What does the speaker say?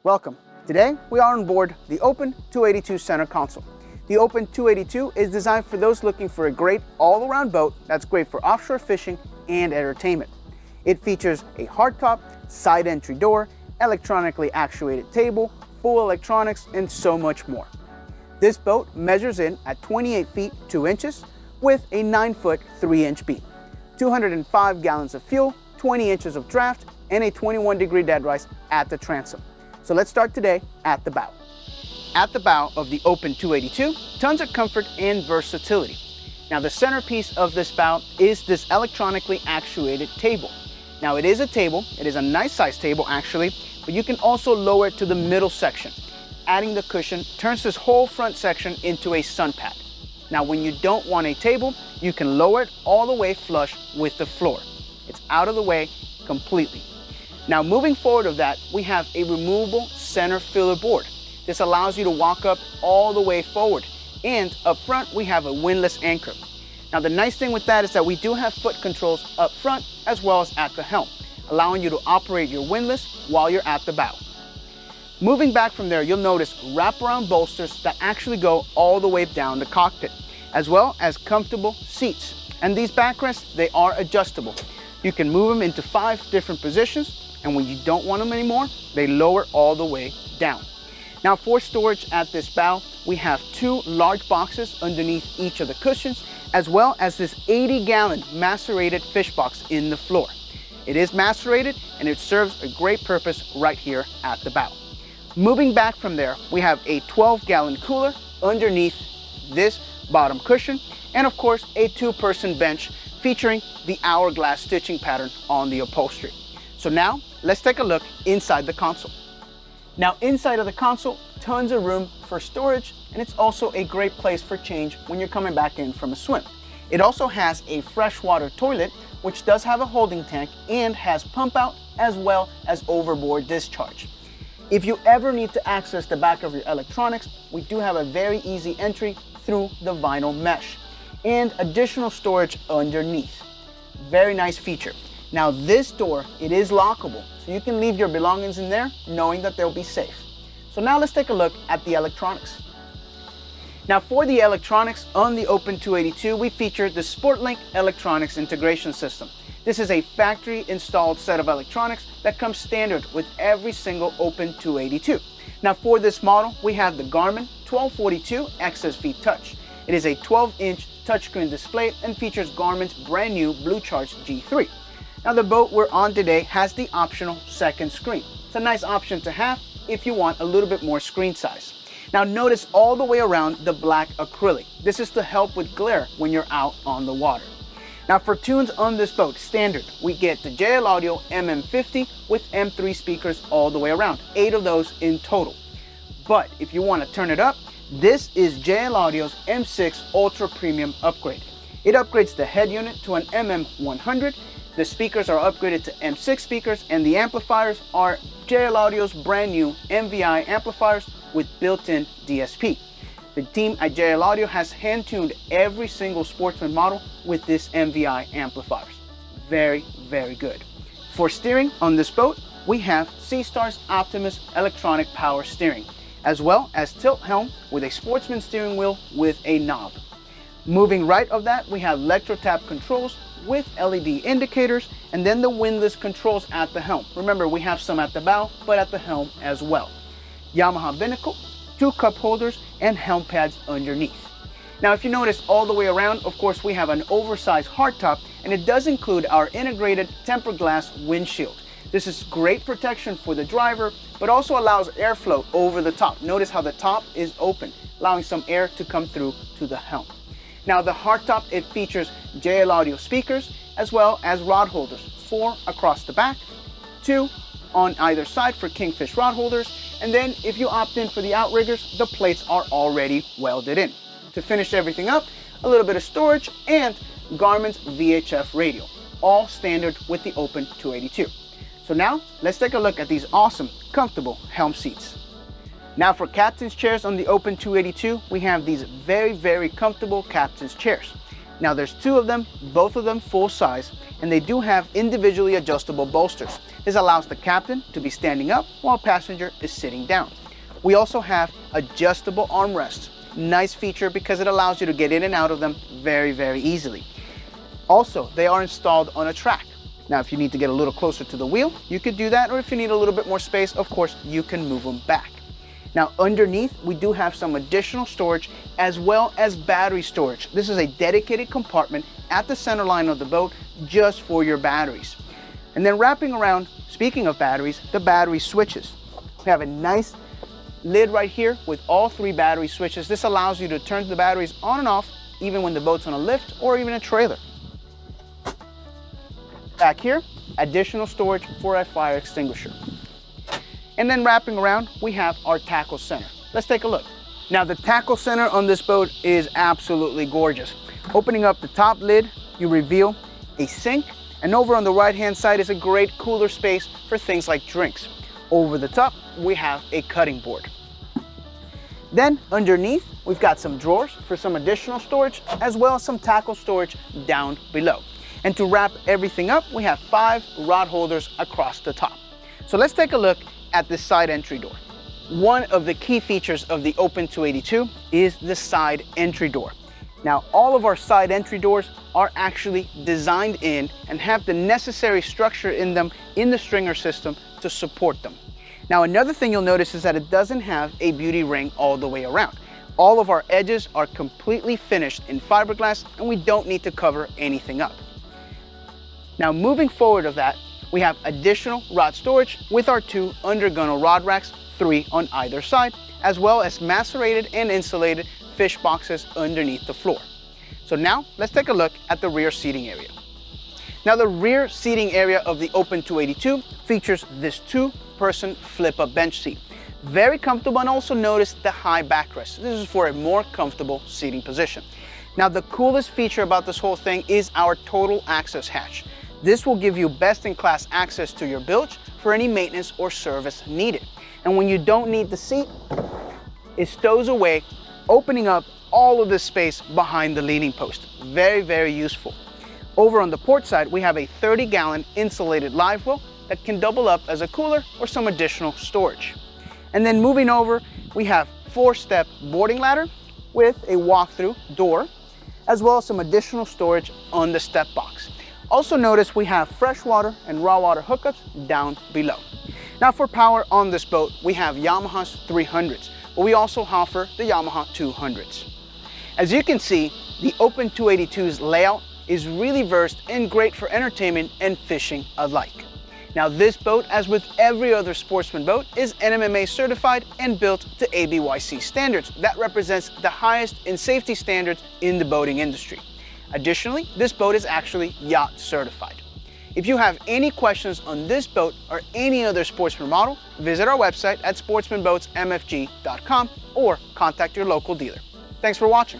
Welcome. Today we are on board the Open 282 center console. The Open 282 is designed for those looking for a great all-around boat that's great for offshore fishing and entertainment. It features a hardtop, side entry door, electronically actuated table, full electronics, and so much more. This boat measures in at 28 feet 2 inches with a 9-foot 3-inch beam, 205 gallons of fuel, 20 inches of draft, and a 21-degree dead rise at the transom. So let's start today at the bow. At the bow of the Open 282, tons of comfort and versatility. Now the centerpiece of this bow is this electronically actuated table. Now it is a table, it is a nice size table actually, but you can also lower it to the middle section. Adding the cushion turns this whole front section into a sun pad. Now when you don't want a table, you can lower it all the way flush with the floor. It's out of the way completely. Now moving forward of that, we have a removable center filler board. This allows you to walk up all the way forward. And up front, we have a windlass anchor. Now the nice thing with that is that we do have foot controls up front as well as at the helm, allowing you to operate your windlass while you're at the bow. Moving back from there, you'll notice wraparound bolsters that actually go all the way down the cockpit, as well as comfortable seats. And these backrests, they are adjustable. You can move them into 5 different positions, and when you don't want them anymore, they lower all the way down. Now for storage at this bow, we have 2 large boxes underneath each of the cushions, as well as this 80-gallon macerated fish box in the floor. It is macerated and it serves a great purpose right here at the bow. Moving back from there, we have a 12-gallon cooler underneath this bottom cushion, and of course a 2-person bench featuring the hourglass stitching pattern on the upholstery. So now let's take a look inside the console. Now inside of the console, tons of room for storage, and it's also a great place for change when you're coming back in from a swim. It also has a freshwater toilet, which does have a holding tank and has pump out as well as overboard discharge. If you ever need to access the back of your electronics, we do have a very easy entry through the vinyl mesh and additional storage underneath. Very nice feature. Now this door, it is lockable, so you can leave your belongings in there knowing that they'll be safe. So now let's take a look at the electronics. Now for the electronics on the Open 282, we feature the SportLink electronics integration system. This is a factory installed set of electronics that comes standard with every single Open 282. Now for this model, we have the Garmin 1242 XSV Touch. It is a 12-inch touchscreen display and features Garmin's brand new Blue Charge G3. Now the boat we're on today has the optional second screen. It's a nice option to have if you want a little bit more screen size. Now notice all the way around the black acrylic. This is to help with glare when you're out on the water. Now for tunes on this boat, standard, we get the JL Audio MM50 with M3 speakers all the way around, 8 of those in total. But if you want to turn it up, this is JL Audio's M6 Ultra Premium upgrade. It upgrades the head unit to an MM100. The speakers are upgraded to M6 speakers, and the amplifiers are JL Audio's brand new MVI amplifiers with built-in DSP. The team at JL Audio has hand-tuned every single Sportsman model with this MVI amplifiers. Very, very good. For steering on this boat, we have Seastar's Optimus electronic power steering, as well as tilt helm with a Sportsman steering wheel with a knob. Moving right of that, we have electro-tap controls with LED indicators, and then the windlass controls at the helm. Remember, we have some at the bow, but at the helm as well. Yamaha binnacle, 2 cup holders, and helm pads underneath. Now, if you notice all the way around, of course, we have an oversized hardtop, and it does include our integrated tempered glass windshield. This is great protection for the driver, but also allows airflow over the top. Notice how the top is open, allowing some air to come through to the helm. Now the hardtop, it features JL Audio speakers as well as rod holders, 4 across the back, 2 on either side for Kingfish rod holders, and then if you opt in for the outriggers, the plates are already welded in. To finish everything up, a little bit of storage and Garmin's VHF radio, all standard with the Open 282. So now let's take a look at these awesome, comfortable helm seats. Now for captain's chairs on the Open 282, we have these very, very comfortable captain's chairs. Now there's two of them, both of them full size, and they do have individually adjustable bolsters. This allows the captain to be standing up while passenger is sitting down. We also have adjustable armrests. Nice feature because it allows you to get in and out of them very easily. Also, they are installed on a track. Now, if you need to get a little closer to the wheel, you could do that, or if you need a little bit more space, of course, you can move them back. Now, underneath, we do have some additional storage as well as battery storage. This is a dedicated compartment at the center line of the boat just for your batteries. And then wrapping around, speaking of batteries, the battery switches. We have a nice lid right here with all 3 battery switches. This allows you to turn the batteries on and off even when the boat's on a lift or even a trailer. Back here, additional storage for a fire extinguisher. And then wrapping around, we have our tackle center. Let's take a look. Now the tackle center on this boat is absolutely gorgeous. Opening up the top lid, you reveal a sink, and over on the right hand side is a great cooler space for things like drinks. Over the top, we have a cutting board. Then underneath, we've got some drawers for some additional storage, as well as some tackle storage down below. And to wrap everything up, we have 5 rod holders across the top. So let's take a look at this side entry door. One of the key features of the Open 282 is the side entry door. Now, all of our side entry doors are actually designed in and have the necessary structure in them in the stringer system to support them. Now, another thing you'll notice is that it doesn't have a beauty ring all the way around. All of our edges are completely finished in fiberglass, and we don't need to cover anything up. Now, moving forward of that, we have additional rod storage with our 2 undergunnel rod racks, 3 on either side, as well as macerated and insulated fish boxes underneath the floor. So now, let's take a look at the rear seating area. Now, the rear seating area of the Open 282 features this 2-person flip-up bench seat. Very comfortable, and also notice the high backrest. This is for a more comfortable seating position. Now, the coolest feature about this whole thing is our total access hatch. This will give you best-in-class access to your bilge for any maintenance or service needed. And when you don't need the seat, it stows away, opening up all of this space behind the leaning post. Very useful. Over on the port side, we have a 30-gallon insulated live well that can double up as a cooler or some additional storage. And then moving over, we have 4-step boarding ladder with a walk-through door, as well as some additional storage on the step box. Also notice we have freshwater and raw water hookups down below. Now for power on this boat, we have Yamaha's 300s, but we also offer the Yamaha 200s. As you can see, the Open 282's layout is really versed and great for entertainment and fishing alike. Now this boat, as with every other Sportsman boat, is NMMA certified and built to ABYC standards. That represents the highest in safety standards in the boating industry. Additionally, this boat is actually yacht certified. If you have any questions on this boat or any other Sportsman model, visit our website at sportsmanboatsmfg.com or contact your local dealer. Thanks for watching.